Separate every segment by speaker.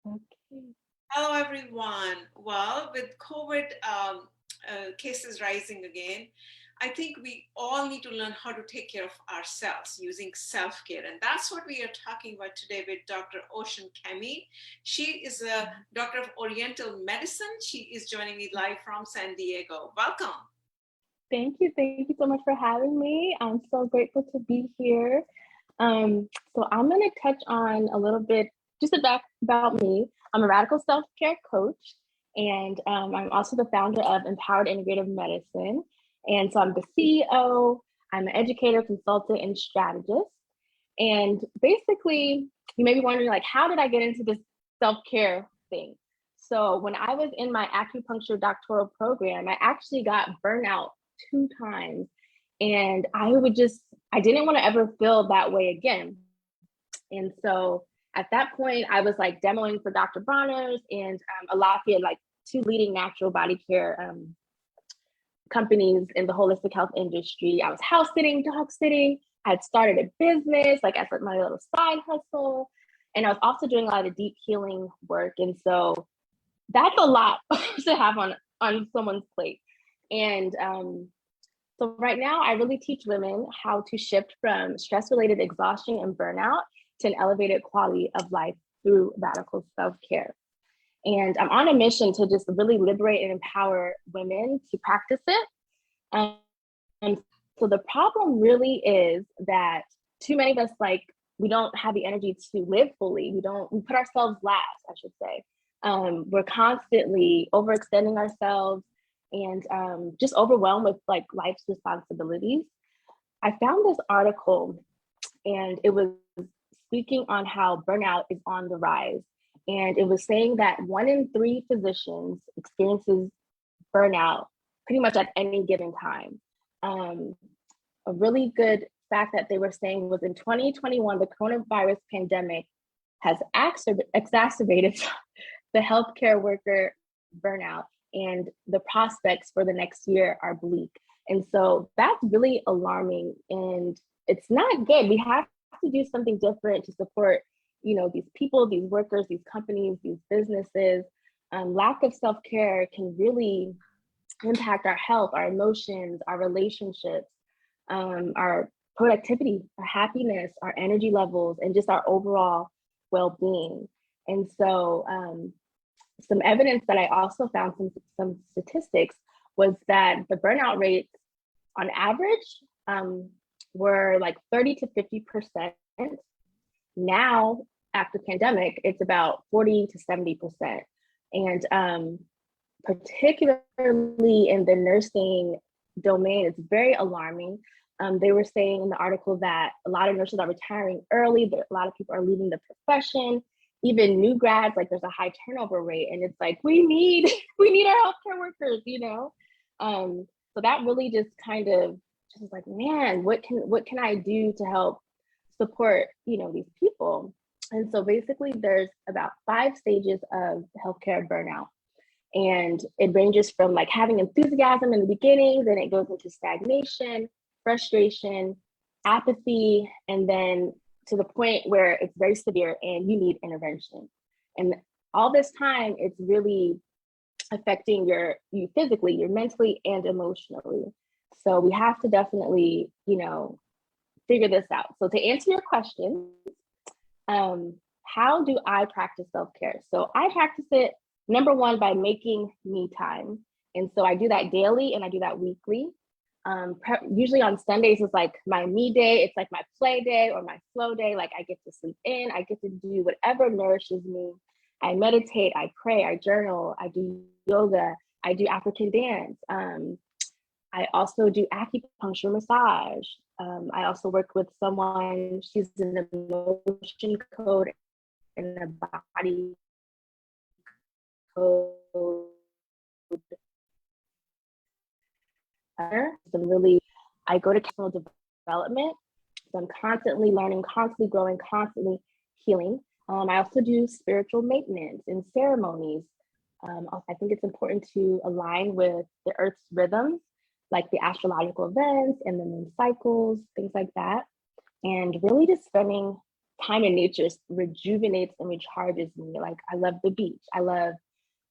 Speaker 1: Okay.
Speaker 2: Hello, everyone. Well, with COVID cases rising again, I think we all need to learn how to take care of ourselves using self care. And that's what we are talking about today with Dr. Ocean Kami. She is a doctor of oriental medicine. She is joining me live from San Diego. Welcome.
Speaker 1: Thank you. Thank you so much for having me. I'm so grateful to be here. So I'm going to touch on a little bit just about me. I'm a radical self-care coach, and I'm also the founder of Empowered Integrative Medicine. And so I'm the CEO, I'm an educator, consultant, and strategist. And basically, you may be wondering, like, how did I get into this self-care thing? So when I was in my acupuncture doctoral program, I actually got burnout 2 times. And I didn't want to ever feel that way again. And so at that point, I was like demoing for Dr. Bronner's and Alafia, like two leading natural body care companies in the holistic health industry. I was house sitting, dog sitting. I had started a business, like as my little side hustle. And I was also doing a lot of deep healing work. And so that's a lot to have on someone's plate. And so right now, I really teach women how to shift from stress-related exhaustion and burnout to an elevated quality of life through radical self-care. And I'm on a mission to just really liberate and empower women to practice it. Um, so the problem really is that too many of us, like, we don't have the energy to live fully. We put ourselves last, I should say. We're constantly overextending ourselves and just overwhelmed with like life's responsibilities. I found this article and it was speaking on how burnout is on the rise. And it was saying that 1 in 3 physicians experiences burnout pretty much at any given time. Um, a really good fact that they were saying was in 2021, the coronavirus pandemic has exacerbated the healthcare worker burnout, and the prospects for the next year are bleak. And so that's really alarming, and it's not good. We have to do something different to support, these people, these workers, these companies, these businesses. Lack of self-care can really impact our health, our emotions, our relationships, our productivity, our happiness, our energy levels, and just our overall well-being. And so some evidence that I also found, some statistics, was that the burnout rates on average were like 30 to 50%. Now, after pandemic, it's about 40 to 70%. And particularly in the nursing domain, it's very alarming. They were saying in the article that a lot of nurses are retiring early, that a lot of people are leaving the profession, even new grads, like there's a high turnover rate. And it's like, we need our healthcare workers. So that really just kind of just like, man, what can I do to help support, these people? And so basically there's about 5 stages of healthcare burnout. And it ranges from like having enthusiasm in the beginning, then it goes into stagnation, frustration, apathy, and then to the point where it's very severe and you need intervention. And all this time, it's really affecting you physically, you mentally, and emotionally. So we have to definitely, figure this out. So to answer your question, how do I practice self-care? So I practice it, number one, by making me time. And so I do that daily and I do that weekly. Usually on Sundays is like my me day. It's like my play day or my flow day. Like I get to sleep in, I get to do whatever nourishes me. I meditate, I pray, I journal, I do yoga, I do African dance. I also do acupuncture massage. I also work with someone, she's an emotion code and a body code. Some really, I go to personal development. So I'm constantly learning, constantly growing, constantly healing. I also do spiritual maintenance and ceremonies. I think it's important to align with the Earth's rhythms, like the astrological events and the moon cycles, things like that. And really just spending time in nature rejuvenates and recharges me. Like I love the beach. I love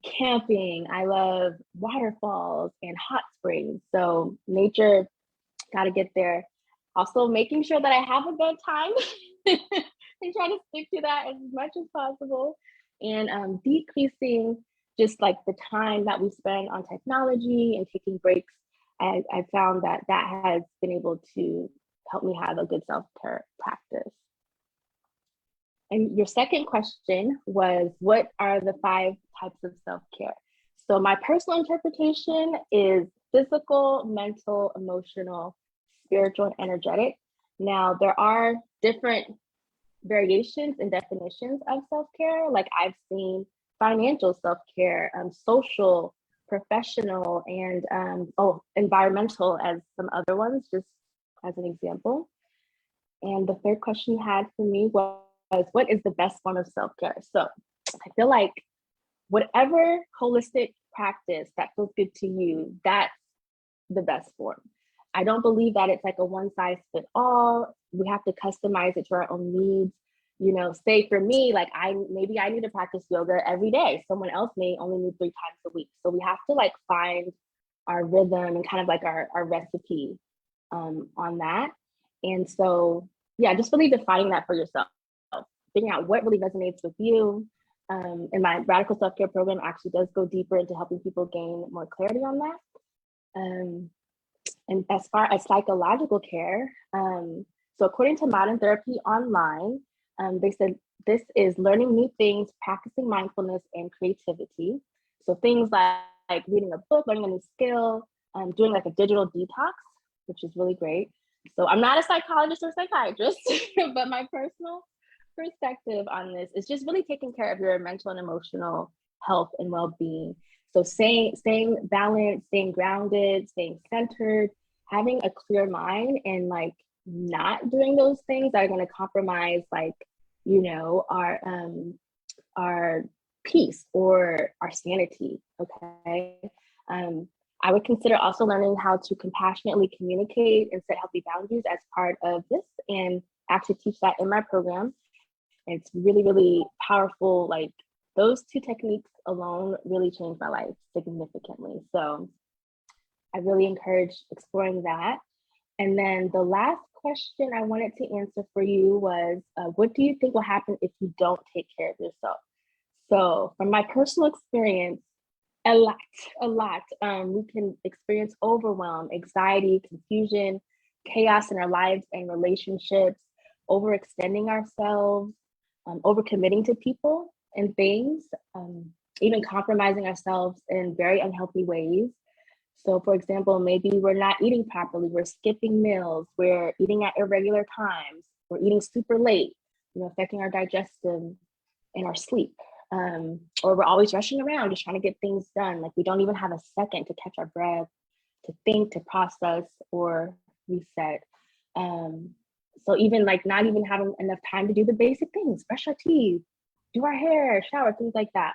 Speaker 1: camping. I love waterfalls and hot springs. So nature, got to get there. Also making sure that I have a bedtime and trying to stick to that as much as possible. And decreasing just like the time that we spend on technology and taking breaks. I found that that has been able to help me have a good self-care practice. And your second question was, what are the 5 types of self-care? So my personal interpretation is physical, mental, emotional, spiritual, and energetic. Now, there are different variations and definitions of self-care. Like I've seen financial self-care, social, professional, and environmental as some other ones, just as an example. And the third question you had for me was, what is the best form of self-care? So I feel like whatever holistic practice that feels good to you, that's the best form. I don't believe that it's like a one size fit all. We have to customize it to our own needs. You know, say for me, like maybe I need to practice yoga every day. Someone else may only need 3 times a week. So we have to like find our rhythm and kind of like our recipe on that. And so, yeah, just really defining that for yourself, figuring out what really resonates with you. And my radical self-care program actually does go deeper into helping people gain more clarity on that. And as far as psychological care, so according to Modern Therapy Online, they said this is learning new things, practicing mindfulness and creativity. So things like reading a book, learning a new skill, doing like a digital detox, which is really great. So I'm not a psychologist or psychiatrist, but my personal perspective on this is just really taking care of your mental and emotional health and well-being. So staying balanced, staying grounded, staying centered, having a clear mind, and like not doing those things that are going to compromise, like, you know, our peace or our sanity. Okay. I would consider also learning how to compassionately communicate and set healthy boundaries as part of this, and actually teach that in my program. And it's really, really powerful. Like those 2 techniques alone really changed my life significantly. So I really encourage exploring that. And then the last question I wanted to answer for you was, what do you think will happen if you don't take care of yourself? So from my personal experience, a lot. We can experience overwhelm, anxiety, confusion, chaos in our lives and relationships, overextending ourselves, overcommitting to people and things, even compromising ourselves in very unhealthy ways. So for example, maybe we're not eating properly, we're skipping meals, we're eating at irregular times, we're eating super late, you know, affecting our digestive and our sleep. Or we're always rushing around just trying to get things done. Like we don't even have a second to catch our breath, to think, to process, or reset. So even like not even having enough time to do the basic things, brush our teeth, do our hair, shower, things like that.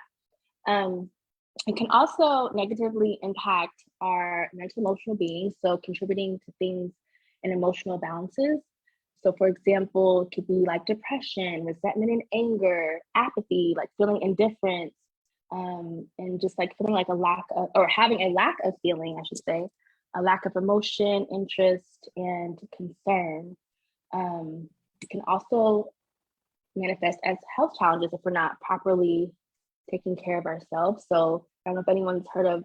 Speaker 1: It can also negatively impact our mental emotional being, so contributing to things and emotional balances. So for example, it could be like depression, resentment and anger, apathy, like feeling indifference, and just like feeling like a lack of, or having a lack of feeling, I should say, a lack of emotion, interest, and concern. It can also manifest as health challenges if we're not properly taking care of ourselves. So I don't know if anyone's heard of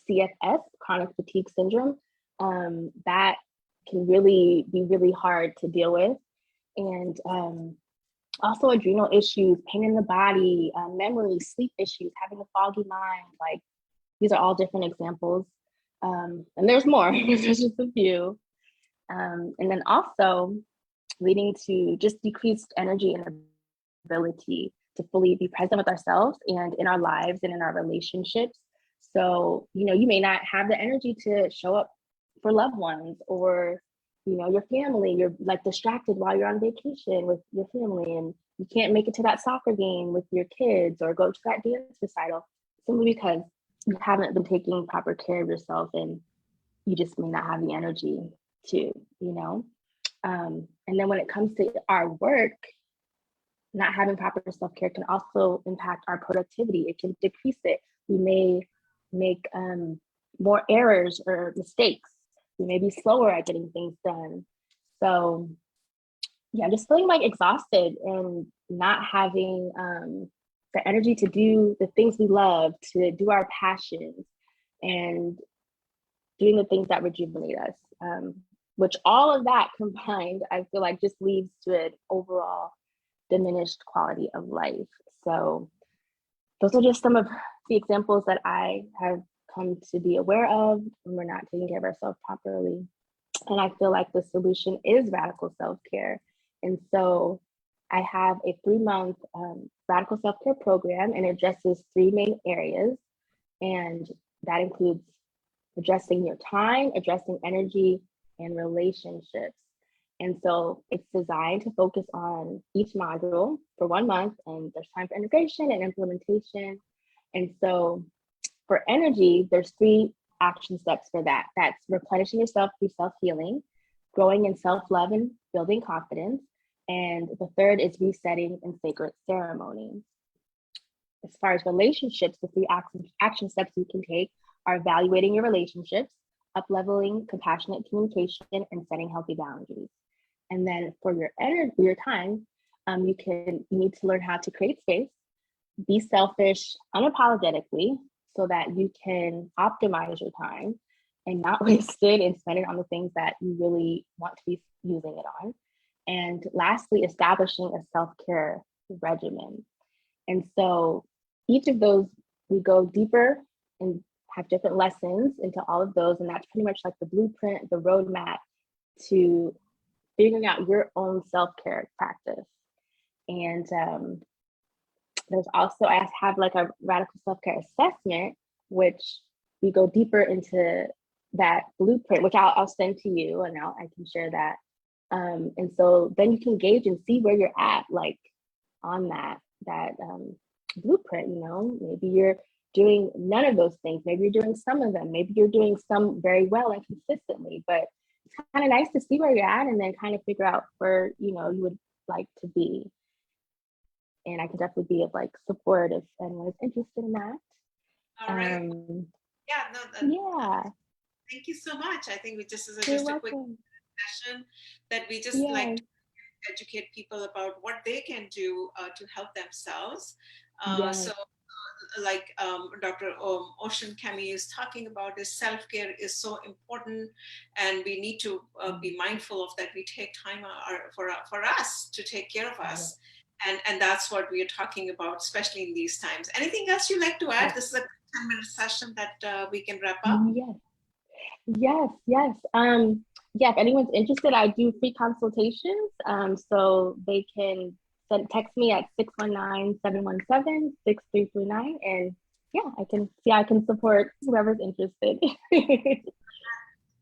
Speaker 1: CFS, chronic fatigue syndrome. That can really be really hard to deal with. And also adrenal issues, pain in the body, memory, sleep issues, having a foggy mind, like these are all different examples. And there's more, there's just a few. And then also leading to just decreased energy and ability to fully be present with ourselves and in our lives and in our relationships. So, you know, you may not have the energy to show up for loved ones, or, you know, your family, you're like distracted while you're on vacation with your family and you can't make it to that soccer game with your kids or go to that dance recital, simply because you haven't been taking proper care of yourself and you just may not have the energy to, you know. And then when it comes to our work, not having proper self-care can also impact our productivity. It can decrease it. We may make more errors or mistakes. We may be slower at getting things done. So yeah, just feeling like exhausted and not having the energy to do the things we love, to do our passions, and doing the things that rejuvenate us. Which all of that combined, I feel like just leads to an overall diminished quality of life. So those are just some of the examples that I have come to be aware of when we're not taking care of ourselves properly. And I feel like the solution is radical self-care. And so I have a 3-month radical self-care program, and it addresses 3 main areas. And that includes addressing your time, addressing energy, and relationships. And so it's designed to focus on each module for 1 month, and there's time for integration and implementation. And so for energy, there's 3 action steps for that. That's replenishing yourself through self-healing, growing in self-love and building confidence. And the 3rd is resetting in sacred ceremony. As far as relationships, the 3 action steps you can take are evaluating your relationships, up-leveling compassionate communication, and setting healthy boundaries. And then for your energy, your time, you need to learn how to create space, be selfish unapologetically, so that you can optimize your time and not waste it and spend it on the things that you really want to be using it on. And lastly, establishing a self-care regimen. And so each of those, we go deeper and have different lessons into all of those. And that's pretty much like the blueprint, the roadmap to figuring out your own self-care practice. And there's also, I have like a radical self-care assessment, which we go deeper into that blueprint, which I'll send to you, and I can share that. And so then you can gauge and see where you're at, like on that blueprint. Maybe you're doing none of those things. Maybe you're doing some of them. Maybe you're doing some very well and consistently. But it's kind of nice to see where you're at, and then kind of figure out where you would like to be. And I can definitely be of like support if anyone is interested in that.
Speaker 2: All right.
Speaker 1: Yeah.
Speaker 2: Thank you so much. I think this is
Speaker 1: You're
Speaker 2: just
Speaker 1: welcome.
Speaker 2: a quick session that we just like to educate people about what they can do to help themselves. So like Dr. Ocean Kami is talking about, is self-care is so important, and we need to be mindful of that. We take time for us to take care of us. And that's what we are talking about, especially in these times. Anything else you'd like to add? This is a 10-minute session that we can wrap up.
Speaker 1: Yes. If anyone's interested, I do free consultations. So they can text me at 619-717-6339. And I can support whoever's interested.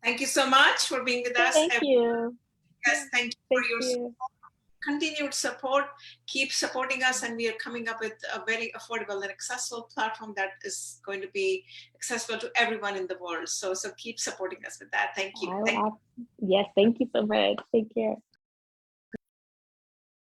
Speaker 2: Thank you so much for being with us.
Speaker 1: Thank you.
Speaker 2: Yes, thank you for your continued support. Keep supporting us, and we are coming up with a very affordable and accessible platform that is going to be accessible to everyone in the world. So keep supporting us with that. Thank you.
Speaker 1: Yes, thank you so much. Take care.